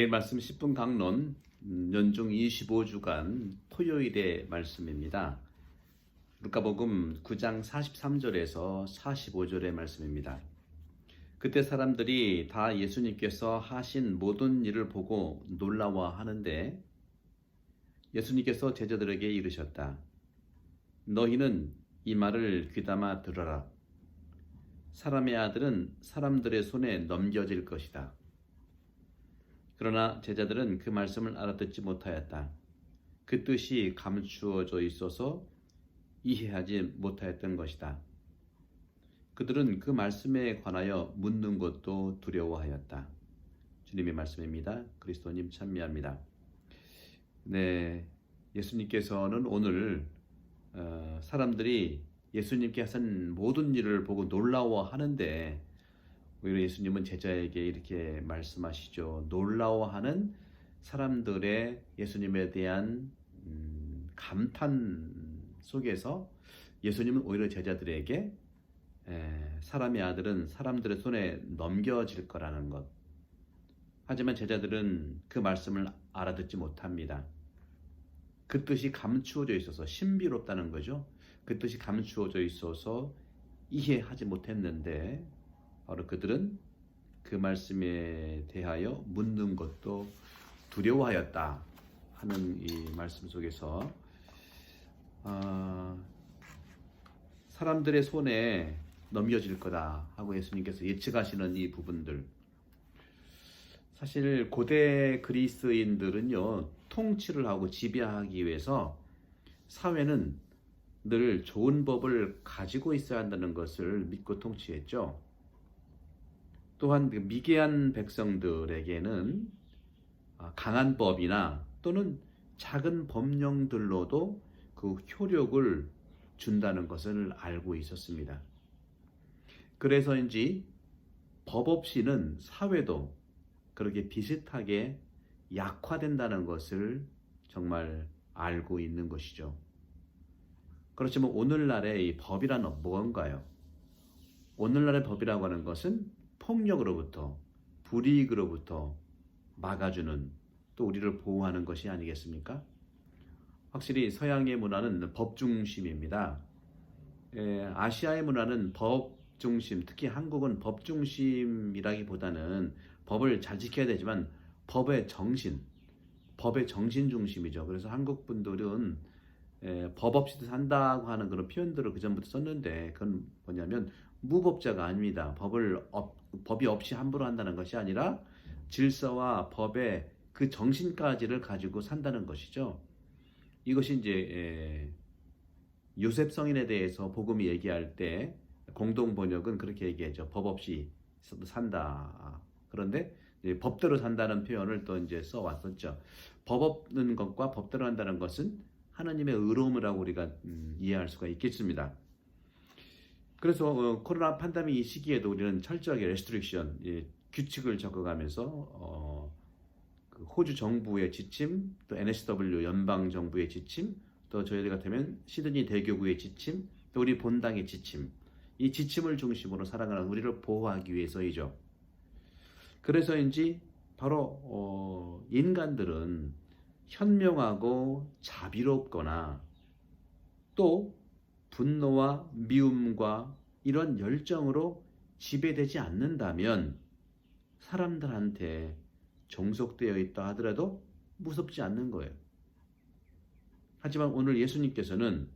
내일 말씀 10분 강론 연중 25주간 토요일의 말씀입니다. 루카복음 9장 43절에서 45절의 말씀입니다. 그때 사람들이 다 예수님께서 하신 모든 일을 보고 놀라워하는데 예수님께서 제자들에게 이르셨다. 너희는 이 말을 귀담아 들어라. 사람의 아들은 사람들의 손에 넘겨질 것이다. 그러나 제자들은 그 말씀을 알아듣지 못하였다. 그 뜻이 감추어져 있어서 이해하지 못하였던 것이다. 그들은 그 말씀에 관하여 묻는 것도 두려워하였다. 주님의 말씀입니다. 그리스도님 찬미합니다. 네, 예수님께서는 오늘 사람들이 예수님께 하신 모든 일을 보고 놀라워하는데 오히려 예수님은 제자에게 이렇게 말씀하시죠. 놀라워하는 사람들의 예수님에 대한 감탄 속에서 예수님은 오히려 제자들에게 사람의 아들은 사람들의 손에 넘겨질 거라는 것. 하지만 제자들은 그 말씀을 알아듣지 못합니다. 그 뜻이 감추어져 있어서 신비롭다는 거죠. 그 뜻이 감추어져 있어서 이해하지 못했는데 바로 그들은 그 말씀에 대하여 묻는 것도 두려워하였다 하는 이 말씀 속에서 사람들의 손에 넘겨질 거다 하고 예수님께서 예측하시는 이 부분들, 사실 고대 그리스인들은요 통치를 하고 지배하기 위해서 사회는 늘 좋은 법을 가지고 있어야 한다는 것을 믿고 통치했죠. 또한 미개한 백성들에게는 강한 법이나 또는 작은 법령들로도 그 효력을 준다는 것을 알고 있었습니다. 그래서인지 법 없이는 사회도 그렇게 비슷하게 약화된다는 것을 정말 알고 있는 것이죠. 그렇지만 오늘날의 이 법이란 뭔가요? 오늘날의 법이라고 하는 것은 폭력으로부터, 불이익으로부터 막아주는, 또 우리를 보호하는 것이 아니겠습니까? 확실히 서양의 문화는 법 중심입니다. 아시아의 문화는 법 중심, 특히 한국은 법 중심이라기보다는 법을 잘 지켜야 되지만 법의 정신 중심이죠. 그래서 한국 분들은 법 없이도 산다고 하는 그런 표현들을 그전부터 썼는데 그건 뭐냐면 무법자가 아닙니다. 법이 없이 함부로 한다는 것이 아니라 질서와 법의 그 정신까지를 가지고 산다는 것이죠. 이것이 이제 요셉 성인에 대해서 복음이 얘기할 때 공동 번역은 그렇게 얘기하죠. 법 없이 산다. 그런데 법대로 산다는 표현을 또 이제 써왔었죠. 법 없는 것과 법대로 한다는 것은 하나님의 의로움이라고 우리가 이해할 수가 있겠습니다. 그래서 코로나 팬데믹 이 시기에도 우리는 철저하게 레스트릭션, 규칙을 적어가면서 그 호주 정부의 지침, 또 NSW 연방 정부의 지침, 또 저희들 같으면 시드니 대교구의 지침, 또 우리 본당의 지침, 이 지침을 중심으로 살아가는 우리를 보호하기 위해서이죠. 그래서인지 바로 인간들은 현명하고 자비롭거나 또 분노와 미움과 이런 열정으로 지배되지 않는다면 사람들한테 종속되어 있다 하더라도 무섭지 않는 거예요. 하지만 오늘 예수님께서는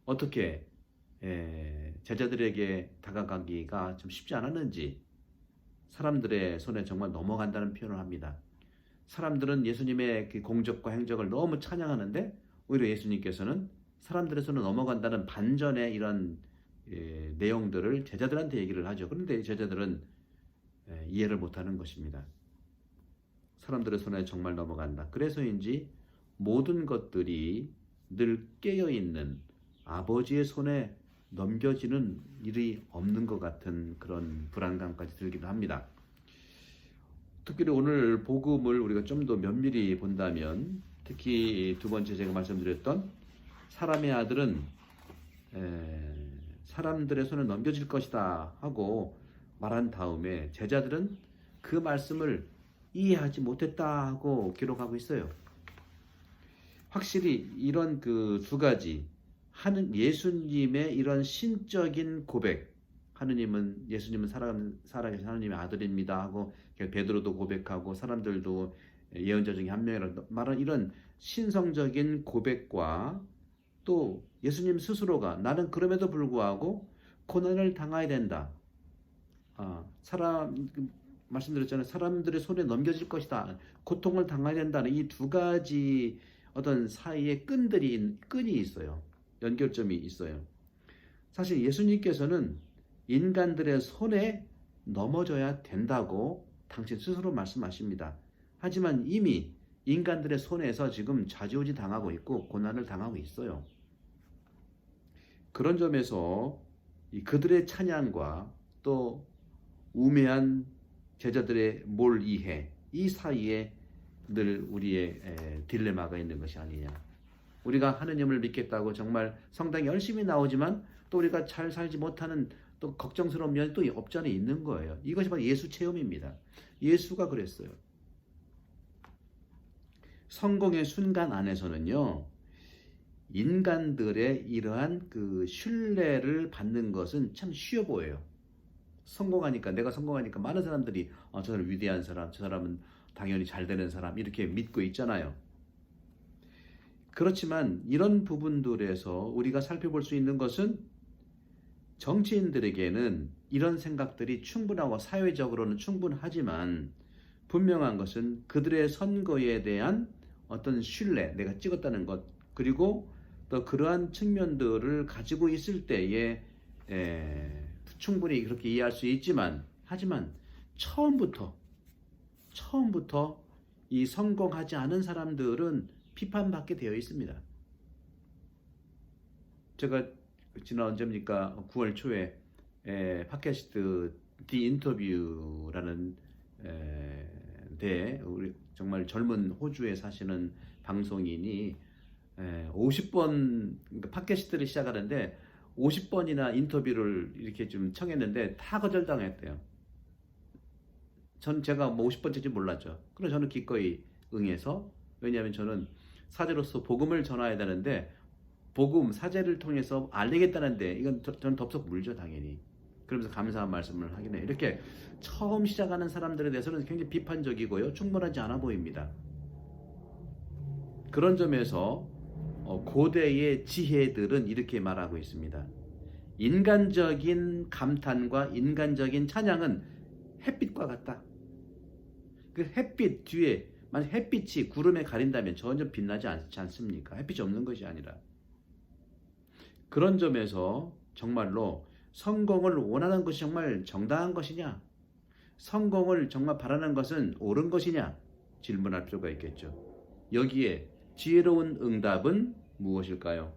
어떻게 제자들에게 다가가기가 좀 쉽지 않았는지 사람들의 손에 정말 넘어간다는 표현을 합니다. 사람들은 예수님의 그 공적과 행적을 너무 찬양하는데 오히려 예수님께서는 사람들의 손에 넘어간다는 반전의 이런 내용들을 제자들한테 얘기를 하죠. 그런데 제자들은 이해를 못하는 것입니다. 사람들의 손에 정말 넘어간다. 그래서인지 모든 것들이 늘 깨어있는 아버지의 손에 넘겨지는 일이 없는 것 같은 그런 불안감까지 들기도 합니다. 특히 오늘 복음을 우리가 좀 더 면밀히 본다면 특히 두 번째 제가 말씀드렸던 사람의 아들은 사람들의 손에 넘겨질 것이다 하고 말한 다음에 제자들은 그 말씀을 이해하지 못했다 하고 기록하고 있어요. 확실히 이런 그 두 가지 하는 예수님의 이런 신적인 고백, 예수님은 살아계신 하느님의 아들입니다 하고 베드로도 고백하고 사람들도 예언자 중에 한 명이라고 말한 이런 신성적인 고백과 또 예수님 스스로가 나는 그럼에도 불구하고 고난을 당해야 된다. 말씀드렸잖아요. 사람들의 손에 넘겨질 것이다. 고통을 당해야 된다는 이 두 가지 어떤 사이에 끈이 있어요. 연결점이 있어요. 사실 예수님께서는 인간들의 손에 넘어져야 된다고 당신 스스로 말씀하십니다. 하지만 이미 인간들의 손에서 지금 좌지우지 당하고 있고 고난을 당하고 있어요. 그런 점에서 그들의 찬양과 또 우매한 제자들의 몰이해 이 사이에 늘 우리의 딜레마가 있는 것이 아니냐. 우리가 하느님을 믿겠다고 정말 성당에 열심히 나오지만 또 우리가 잘 살지 못하는 또 걱정스러운 면이 또 없지 않아 있는 거예요. 이것이 바로 예수 체험입니다. 예수가 그랬어요. 성공의 순간 안에서는요, 인간들의 이러한 그 신뢰를 받는 것은 참 쉬워 보여요. 내가 성공하니까 많은 사람들이 저 사람 위대한 사람, 저 사람은 당연히 잘 되는 사람 이렇게 믿고 있잖아요. 그렇지만 이런 부분들에서 우리가 살펴볼 수 있는 것은 정치인들에게는 이런 생각들이 충분하고 사회적으로는 충분하지만 분명한 것은 그들의 선거에 대한 어떤 신뢰, 내가 찍었다는 것, 그리고 또 그러한 측면들을 가지고 있을 때에 충분히 그렇게 이해할 수 있지만 하지만 처음부터 이 성공하지 않은 사람들은 비판받게 되어 있습니다. 제가 지난 언제입니까? 9월 초에 팟캐스트 디 인터뷰라는 우리 정말 젊은 호주에 사시는 방송인이 50번 팟캐스트를 시작하는데 50번이나 인터뷰를 이렇게 좀 청했는데 다 거절당했대요. 제가 50번째인지 몰랐죠. 그래서 저는 기꺼이 응해서, 왜냐하면 저는 사제로서 복음을 전해야 되는데 사제를 통해서 알리겠다는데 이건 저는 덥석 물죠, 당연히. 그러면서 감사한 말씀을 하긴 해요. 이렇게 처음 시작하는 사람들에 대해서는 굉장히 비판적이고요, 충분하지 않아 보입니다. 그런 점에서 고대의 지혜들은 이렇게 말하고 있습니다. 인간적인 감탄과 인간적인 찬양은 햇빛과 같다. 그 햇빛 뒤에 만약 햇빛이 구름에 가린다면 전혀 빛나지 않지 않습니까? 햇빛이 없는 것이 아니라. 그런 점에서 정말로 성공을 원하는 것이 정말 정당한 것이냐? 성공을 정말 바라는 것은 옳은 것이냐? 질문할 필요가 있겠죠. 여기에 지혜로운 응답은 무엇일까요?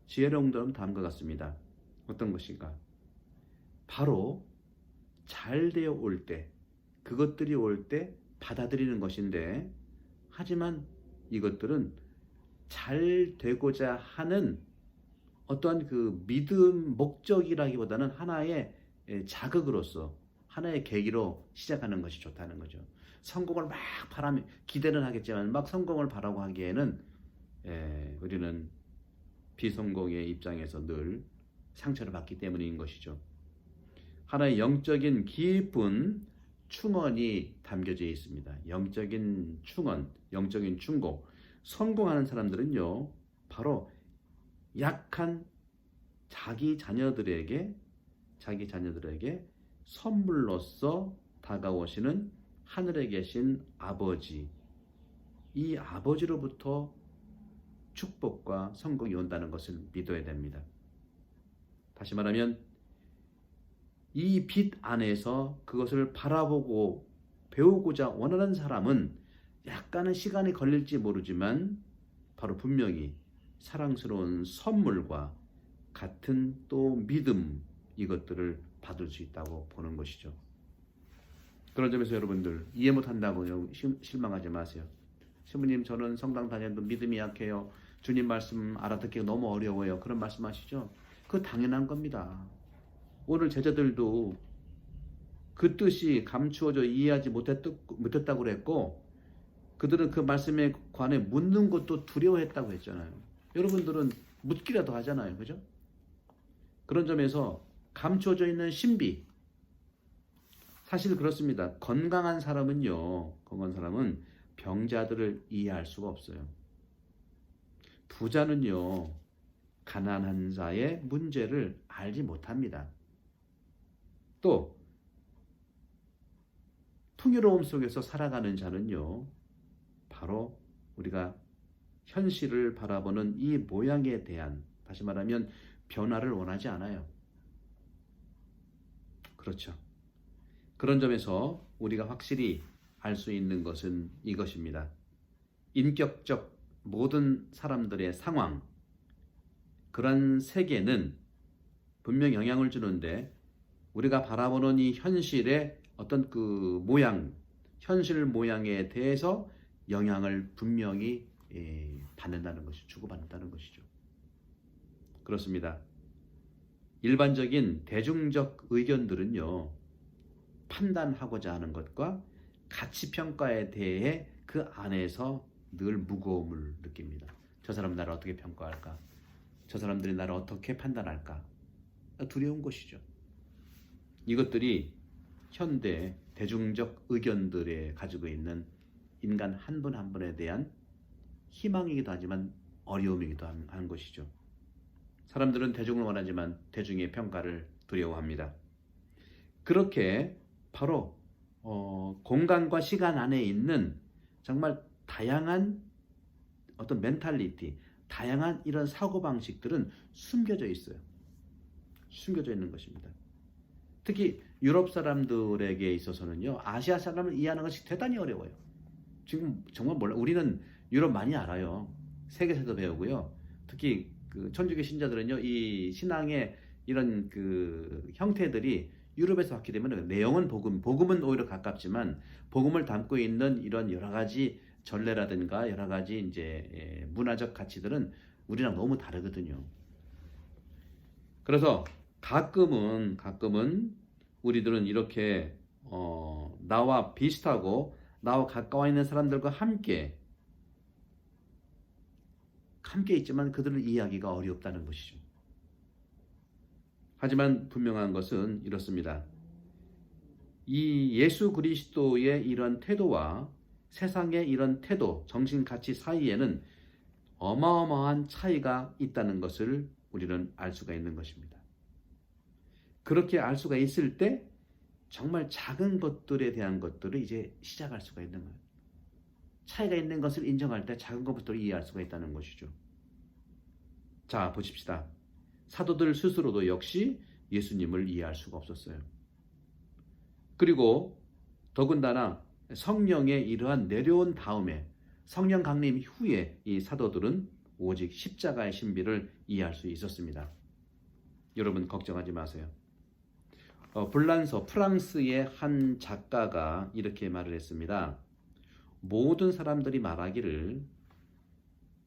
지혜로운 응답은 다음과 같습니다. 어떤 것인가? 바로 잘 되어 올 때, 그것들이 올 때 받아들이는 것인데, 하지만 이것들은 잘 되고자 하는 어떠한 그 믿음 목적이라기보다는 하나의 자극으로서, 하나의 계기로 시작하는 것이 좋다는 거죠. 성공을 막 기대는 하겠지만 막 성공을 바라고 하기에는 우리는 비성공의 입장에서 늘 상처를 받기 때문인 것이죠. 하나의 영적인 깊은 충언이 담겨져 있습니다. 영적인 충언, 영적인 충고. 성공하는 사람들은요, 바로 약한 자기 자녀들에게 선물로서 다가오시는 하늘에 계신 아버지, 이 아버지로부터 축복과 성공이 온다는 것을 믿어야 됩니다. 다시 말하면 이 빛 안에서 그것을 바라보고 배우고자 원하는 사람은 약간은 시간이 걸릴지 모르지만 바로 분명히 사랑스러운 선물과 같은 또 믿음, 이것들을 받을 수 있다고 보는 것이죠. 그런 점에서 여러분들 이해 못한다고 실망하지 마세요. 신부님, 저는 성당 다녀도 믿음이 약해요. 주님 말씀 알아듣기가 너무 어려워요. 그런 말씀하시죠? 그거 당연한 겁니다. 오늘 제자들도 그 뜻이 감추어져 이해하지 못했다고 그랬고, 그들은 그 말씀에 관해 묻는 것도 두려워했다고 했잖아요. 여러분들은 묻기라도 하잖아요. 그죠? 그런 점에서 감추어져 있는 신비, 사실 그렇습니다. 건강한 사람은 병자들을 이해할 수가 없어요. 부자는요, 가난한 자의 문제를 알지 못합니다. 또 풍요로움 속에서 살아가는 자는요, 바로 우리가 현실을 바라보는 이 모양에 대한, 다시 말하면 변화를 원하지 않아요. 그렇죠. 그런 점에서 우리가 확실히 알 수 있는 것은 이것입니다. 인격적 모든 사람들의 상황, 그런 세계는 분명 영향을 주는데, 우리가 바라보는 이 현실의 어떤 그 모양, 현실 모양에 대해서 영향을 분명히 받는다는 것이, 주고받는다는 것이죠. 그렇습니다. 일반적인 대중적 의견들은요, 판단하고자 하는 것과 가치평가에 대해 그 안에서 늘 무거움을 느낍니다. 저 사람은 나를 어떻게 평가할까? 저 사람들이 나를 어떻게 판단할까? 두려운 것이죠. 이것들이 현대 대중적 의견들에 가지고 있는 인간 한 분 한 분에 대한 희망이기도 하지만 어려움이기도 한 것이죠. 사람들은 대중을 원하지만 대중의 평가를 두려워합니다. 그렇게 바로 공간과 시간 안에 있는 정말 다양한 어떤 멘탈리티, 다양한 이런 사고방식들은 숨겨져 있어요. 숨겨져 있는 것입니다. 특히 유럽 사람들에게 있어서는요, 아시아 사람을 이해하는 것이 대단히 어려워요. 지금 정말 몰라. 우리는 유럽 많이 알아요. 세계사도 배우고요. 특히 그 천주교 신자들은요, 이 신앙의 이런 그 형태들이 유럽에서 왔기 때문에 내용은 복음은 오히려 가깝지만 복음을 담고 있는 이런 여러 가지 전례라든가 여러 가지 이제 문화적 가치들은 우리랑 너무 다르거든요. 그래서 가끔은 우리들은 이렇게 나와 비슷하고 나와 가까워 있는 사람들과 함께 있지만 그들을 이해하기가 어렵다는 것이죠. 하지만 분명한 것은 이렇습니다. 이 예수 그리스도의 이런 태도와 세상의 이런 태도, 정신 가치 사이에는 어마어마한 차이가 있다는 것을 우리는 알 수가 있는 것입니다. 그렇게 알 수가 있을 때 정말 작은 것들에 대한 것들을 이제 시작할 수가 있는 거예요. 차이가 있는 것을 인정할 때 작은 것부터 이해할 수가 있다는 것이죠. 자, 보십시다. 사도들 스스로도 역시 예수님을 이해할 수가 없었어요. 그리고 더군다나 성령의 이러한 내려온 다음에, 성령 강림 후에 이 사도들은 오직 십자가의 신비를 이해할 수 있었습니다. 여러분 걱정하지 마세요. 불란서 프랑스의 한 작가가 이렇게 말을 했습니다. 모든 사람들이 말하기를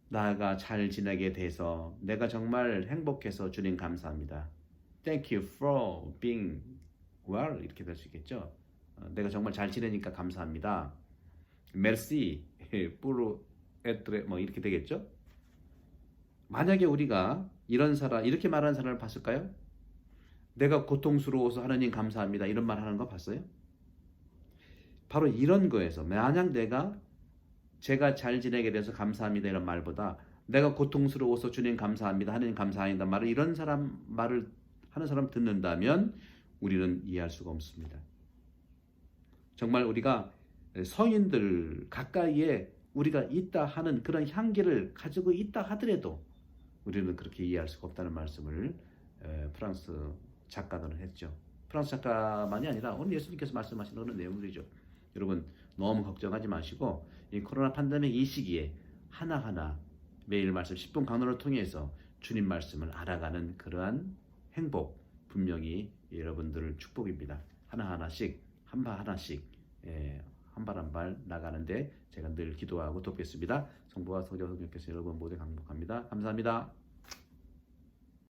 나가 잘 지내게 돼서 내가 정말 행복해서 주님 감사합니다. Thank you for being well, 이렇게 될 수 있겠죠. 내가 정말 잘 지내니까 감사합니다. Merci pour être, 뭐 이렇게 되겠죠. 만약에 우리가 이렇게 말하는 사람을 봤을까요? 내가 고통스러워서 하나님 감사합니다, 이런 말 하는 거 봤어요? 바로 이런 거에서, 만약 제가 잘 지내게 돼서 감사합니다 이런 말보다 내가 고통스러워서 주님 감사합니다, 하나님 감사합니다 말을 말을 하는 사람 듣는다면 우리는 이해할 수가 없습니다. 정말 우리가 성인들 가까이에 우리가 있다 하는 그런 향기를 가지고 있다 하더라도 우리는 그렇게 이해할 수가 없다는 말씀을 프랑스 작가들은 했죠. 프랑스 작가만이 아니라 오늘 예수님께서 말씀하신 그런 내용들이죠. 여러분 너무 걱정하지 마시고 이 코로나 팬데믹 이 시기에 하나하나 매일 말씀 10분 강론을 통해서 주님 말씀을 알아가는 그러한 행복 분명히 여러분들 축복입니다. 하나하나씩 한 발 하나씩 한 발 한 발 나가는데 제가 늘 기도하고 돕겠습니다. 성부와 성자 성령께서 여러분 모두 행복합니다. 감사합니다.